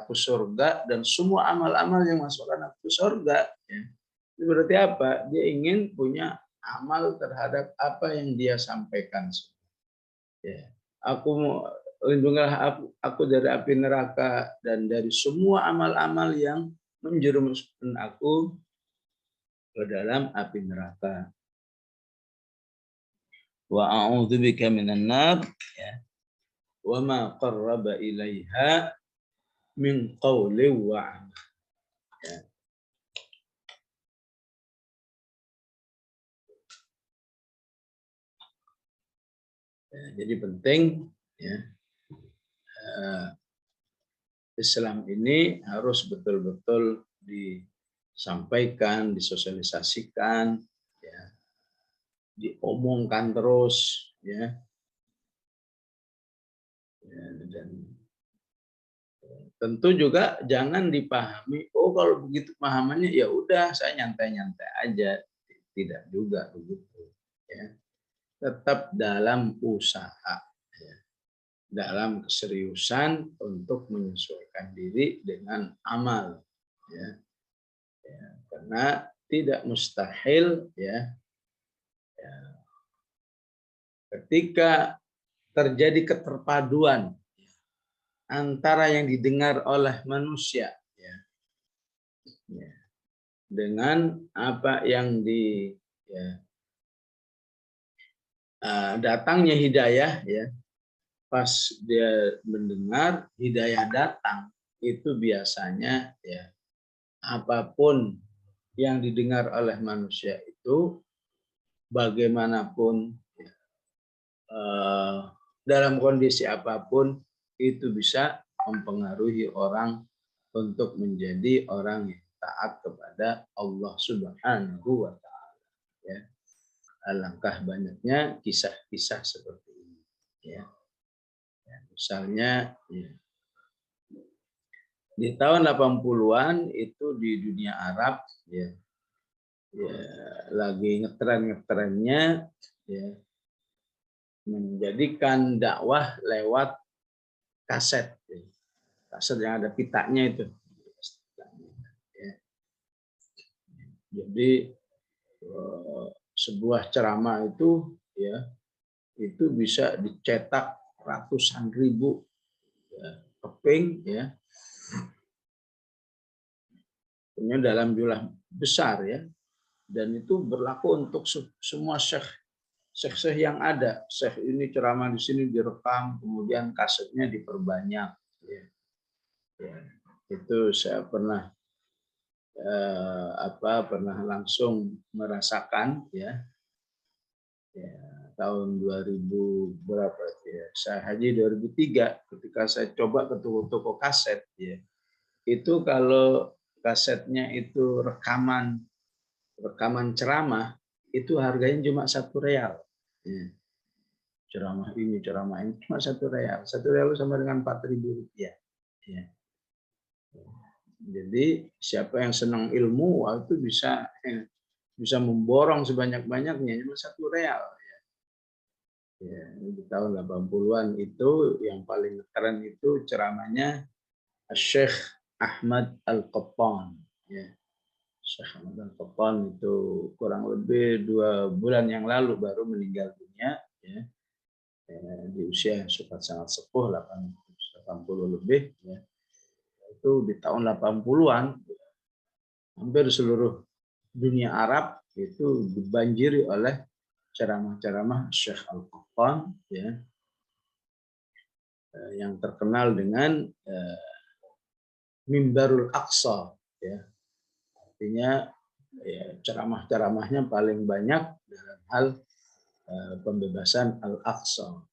surga dan semua amal-amal yang masukkan aku surga. Ya. Itu berarti apa? Dia ingin punya amal terhadap apa yang dia sampaikan. Ya. Lindungilah aku dari api neraka dan dari semua amal-amal yang menjerumuskan aku ke dalam api neraka. Wa a'udzubika minan nar, ya. Wa ma qarraba ilaiha min qawli wa amal. Ya. Ya, jadi penting, ya, Islam ini harus betul-betul disampaikan, disosialisasikan, ya, diomongkan terus, ya, dan tentu juga jangan dipahami, oh kalau begitu pemahamannya ya udah saya nyantai-nyantai aja, tidak juga begitu, ya. Tetap dalam usaha, ya, dalam keseriusan untuk menyesuaikan diri dengan amal, ya, ya, karena tidak mustahil, ya, ya, ketika terjadi keterpaduan antara yang didengar oleh manusia, ya, ya, dengan apa yang ya, datangnya hidayah, ya, pas dia mendengar hidayah datang, itu biasanya, ya, apapun yang didengar oleh manusia itu bagaimanapun, ya, dalam kondisi apapun itu bisa mempengaruhi orang untuk menjadi orang yang taat kepada Allah Subhanahu wa taala, ya. Alangkah banyaknya kisah-kisah seperti ini, ya. Ya, misalnya, ya, di tahun 80-an itu di dunia Arab, ya, ya, lagi ngetren-ngetrennya, ya, menjadikan dakwah lewat kaset, ya. Kaset yang ada pitanya itu, ya. Jadi sebuah ceramah itu, ya, itu bisa dicetak ratusan ribu, ya, keping, ya, dalam jumlah besar, ya, dan itu berlaku untuk semua syekh yang ada. Syekh ini ceramah di sini direkam, kemudian kasetnya diperbanyak, ya. Ya, itu saya pernah pernah langsung merasakan, ya, ya, tahun 2000 berapa, ya, saya haji 2003 ketika saya coba ke toko-toko kaset, ya, itu kalau kasetnya itu rekaman ceramah itu harganya cuma 1 real, ya. Ceramah ini cuma 1 real, 1 real sama dengan 4.000 rupiah, ya. Jadi siapa yang senang ilmu itu bisa memborong sebanyak-banyaknya cuma 1 real. Ya, di tahun 80-an itu yang paling keren itu ceramahnya Syekh Ahmad Al-Qattan. Ya. Syekh Ahmad Al-Qattan itu kurang lebih 2 bulan yang lalu baru meninggal dunia, ya. Di usia yang sangat sepuh, 80 lebih, ya. Itu di tahun 80-an hampir seluruh dunia Arab itu dibanjiri oleh ceramah-ceramah Syekh Al-Qattan, ya, yang terkenal dengan Mimbarul Aqsa, ya. Artinya, ya, ceramah-ceramahnya paling banyak dalam hal pembebasan Al-Aqsa.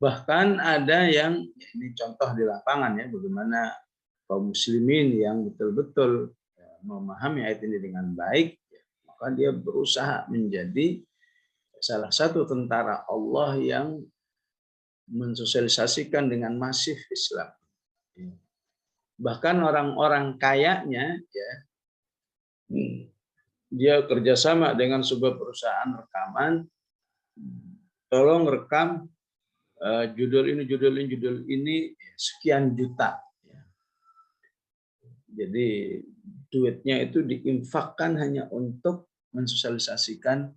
Bahkan ada yang, ya, ini contoh di lapangan, ya, bagaimana kaum muslimin yang betul-betul memahami ayat ini dengan baik, ya, maka dia berusaha menjadi salah satu tentara Allah yang mensosialisasikan dengan masif Islam. Bahkan orang-orang kayanya, ya, dia kerjasama dengan sebuah perusahaan rekaman, tolong rekam judul ini sekian juta. Jadi duitnya itu diinfakkan hanya untuk mensosialisasikan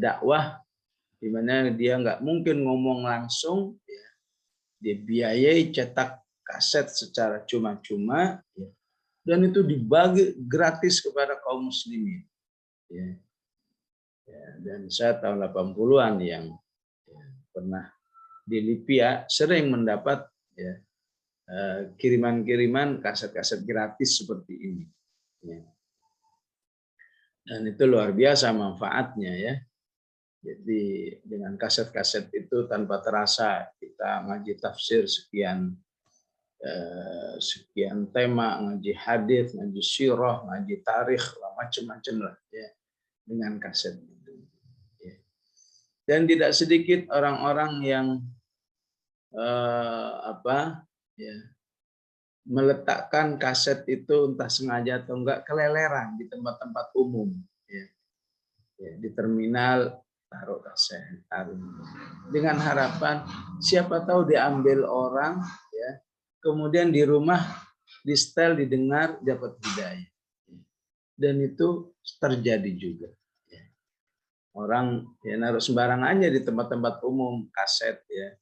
dakwah, di mana dia nggak mungkin ngomong langsung, ya. Dia biayai cetak kaset secara cuma-cuma, ya, dan itu dibagi gratis kepada kaum muslimin. Ya. Ya, dan saya tahun 80-an yang, ya, pernah di Libya sering mendapat, ya, kiriman-kiriman kaset-kaset gratis seperti ini, ya. Dan itu luar biasa manfaatnya, ya. Jadi dengan kaset-kaset itu tanpa terasa kita ngaji tafsir sekian tema, ngaji hadis, ngaji sirah, ngaji tarikh, macam-macam lah ya dengan kaset itu. Ya. Dan tidak sedikit orang-orang yang ya, meletakkan kaset itu entah sengaja atau enggak keleleran di tempat-tempat umum. Ya. Ya, di terminal taruh kaset, taruh dengan harapan siapa tahu diambil orang, ya, kemudian di rumah di setel didengar dapat hidayah, dan itu terjadi juga. Ya. Orang ya naruh sembarang aja di tempat-tempat umum kaset, ya,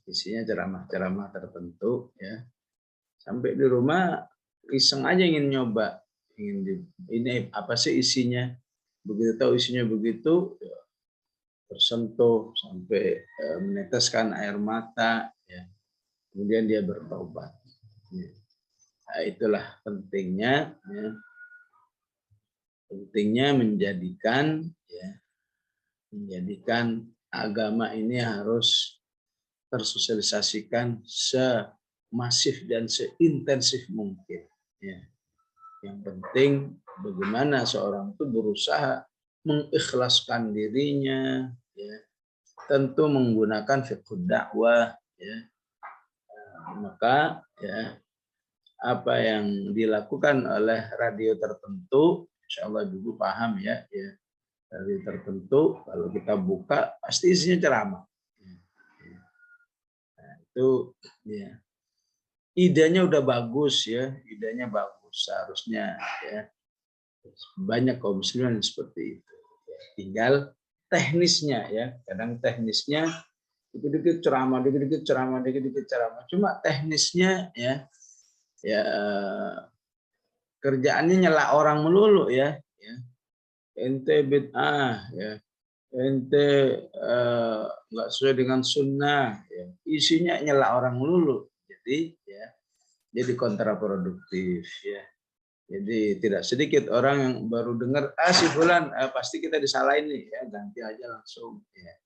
isinya ceramah-ceramah tertentu, ya, sampai di rumah iseng aja ingin nyoba, ini apa sih isinya. Begitu tahu isinya begitu, ya, tersentuh sampai meneteskan air mata, ya. Kemudian dia bertobat. Ya. Nah, itulah pentingnya, ya, menjadikan agama ini harus tersosialisasikan semasif dan seintensif mungkin. Ya. Yang penting bagaimana seorang itu berusaha mengikhlaskan dirinya, ya, tentu menggunakan fiqh dakwah, ya. Maka ya apa yang dilakukan oleh radio tertentu, insya Allah Ibu paham ya, radio tertentu kalau kita buka pasti isinya ceramah. Nah, itu ya idenya udah bagus, ya, idenya bagus seharusnya, ya. Banyak kaum muslimin seperti itu. Tinggal teknisnya, ya. Kadang teknisnya dikit-dikit ceramah, dikit-dikit ceramah, dikit-dikit ceramah. Cuma teknisnya, ya, kerjaannya nyela orang melulu, ya. Ente bid'ah, ya. Ente nggak sesuai dengan sunnah, ya. Isinya nyela orang melulu. Jadi, ya, jadi kontraproduktif, ya. Jadi tidak sedikit orang yang baru dengar si fulan pasti kita disalahin nih, ya, ganti aja langsung, ya.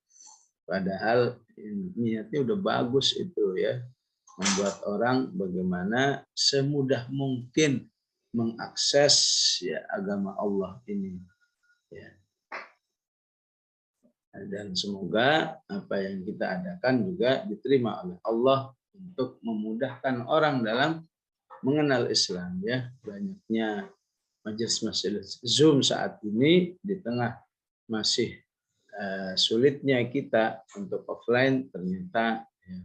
Padahal niatnya udah bagus itu, ya, membuat orang bagaimana semudah mungkin mengakses, ya, agama Allah ini, ya. Dan semoga apa yang kita adakan juga diterima oleh Allah untuk memudahkan orang dalam mengenal Islam, ya. Banyaknya majelis-majelis Zoom saat ini di tengah masih sulitnya kita untuk offline, ternyata, ya,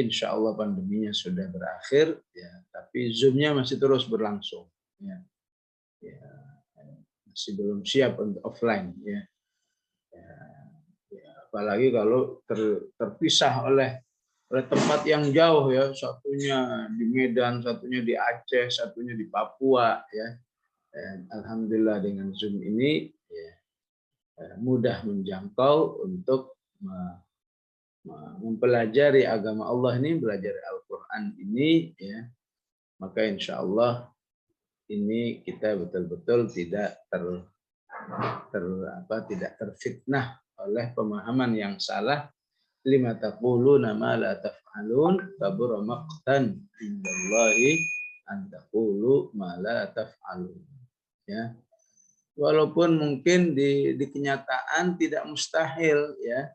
insya Allah pandeminya sudah berakhir, ya, tapi Zoom-nya masih terus berlangsung, ya. Ya, masih belum siap untuk offline, ya. Ya, ya, apalagi kalau terpisah oleh tempat yang jauh, ya, satunya di Medan, satunya di Aceh, satunya di Papua, ya. Dan alhamdulillah dengan Zoom ini, ya, mudah menjangkau untuk mempelajari agama Allah ini, belajar Al-Quran ini, ya. Maka insya Allah ini kita betul-betul tidak tidak terfitnah oleh pemahaman yang salah. Lima taquluna ma la taf'alun kabura maqtan indallahi an taqulu ma la taf'alun, ya. Walaupun mungkin di kenyataan tidak mustahil, ya,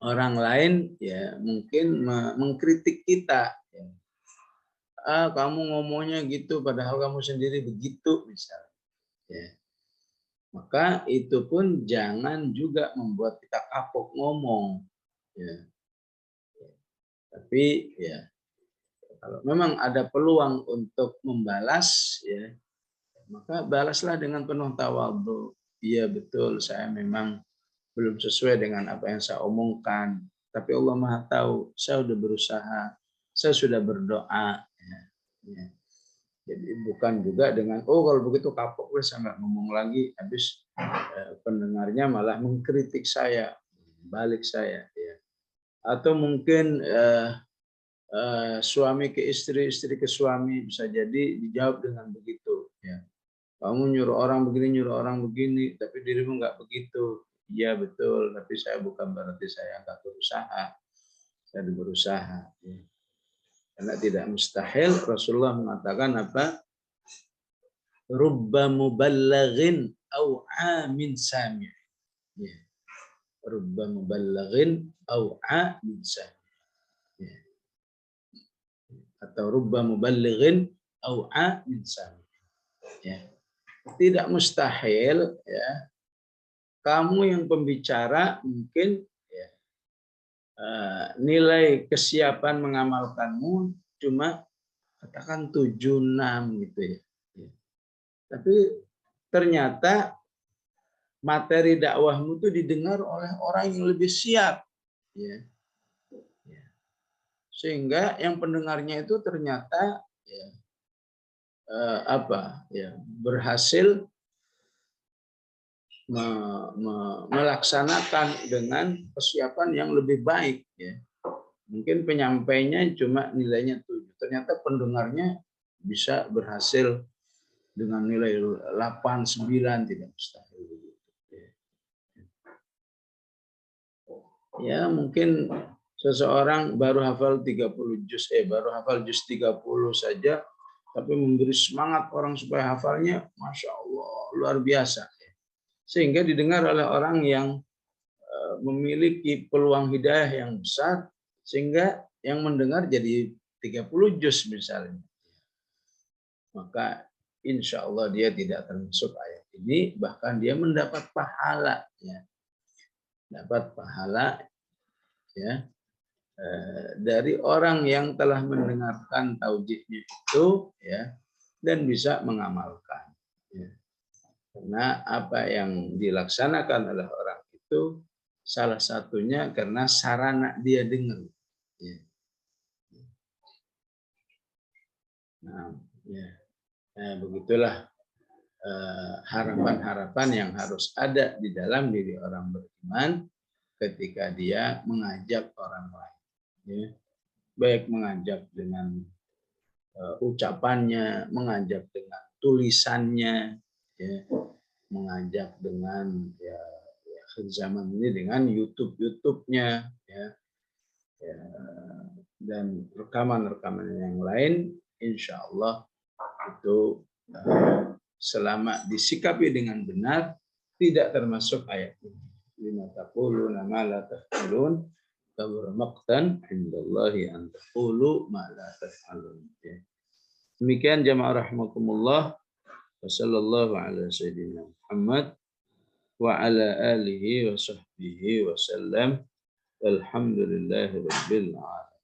orang lain, ya, mungkin mengkritik kita, ya. Kamu ngomongnya gitu padahal kamu sendiri begitu, misalnya, ya. Maka itu pun jangan juga membuat kita kapok ngomong, ya. Tapi, ya, kalau memang ada peluang untuk membalas, ya, maka balaslah dengan penuh tawadhu. Iya betul, saya memang belum sesuai dengan apa yang saya omongkan, tapi Allah Maha tahu, saya sudah berusaha, saya sudah berdoa, ya. Ya. Jadi bukan juga dengan kalau begitu kapok, saya nggak ngomong lagi, habis pendengarnya malah mengkritik saya, balik saya, ya. Atau mungkin suami ke istri, istri ke suami, bisa jadi dijawab dengan begitu, ya. Kamu nyuruh orang begini, tapi dirimu nggak begitu. Iya betul, tapi saya bukan berarti saya nggak berusaha. Saya berusaha. Ya. Karena tidak mustahil, Rasulullah mengatakan apa? Rubba muballighin au amin sami'. Ya. Rubba muballighin au amin sami'. Ya. Atau rubba muballighin au amin sami'. Ya. Tidak mustahil ya. Kamu yang pembicara mungkin ya, nilai kesiapan mengamalkanmu cuma katakan 7-6 gitu ya. Tapi ternyata materi dakwahmu itu didengar oleh orang yang lebih siap. Ya. Sehingga yang pendengarnya itu ternyata ya, berhasil melaksanakan dengan persiapan yang lebih baik. Ya. Mungkin penyampainya cuma nilainya 7. Ternyata pendengarnya bisa berhasil dengan nilai 8, 9, tidak mustahil. Ya mungkin seseorang baru hafal 30 juz, baru hafal juz 30 saja, tapi memberi semangat orang supaya hafalnya, Masya Allah, luar biasa. Sehingga didengar oleh orang yang memiliki peluang hidayah yang besar, sehingga yang mendengar jadi 30 juz misalnya. Maka insya Allah dia tidak termasuk ayat ini, bahkan dia mendapat pahala. Ya. Dapat pahala ya dari orang yang telah mendengarkan taujihnya itu ya dan bisa mengamalkan. Ya. Karena apa yang dilaksanakan oleh orang itu salah satunya karena sarana dia dengar. Ya. Nah, ya. Nah, begitulah harapan-harapan yang harus ada di dalam diri orang beriman ketika dia mengajak orang lain. Ya. Baik mengajak dengan ucapannya, mengajak dengan tulisannya, ya. Mengajak dengan zaman ini dengan YouTube-nya, ya. Dan rekaman-rekaman yang lain, insya Allah itu selama disikapi dengan benar tidak termasuk ayat ini. Lima taquluna ma la taf'alun kabura maqtan indallahi an taqulu ma la taf'alun. Demikian jamaah rahimakumullah. Wassallallahu ala sayyidina Muhammad wa ala alihi wa sahbihi wa sallam. Alhamdulillahi rabbil alamin.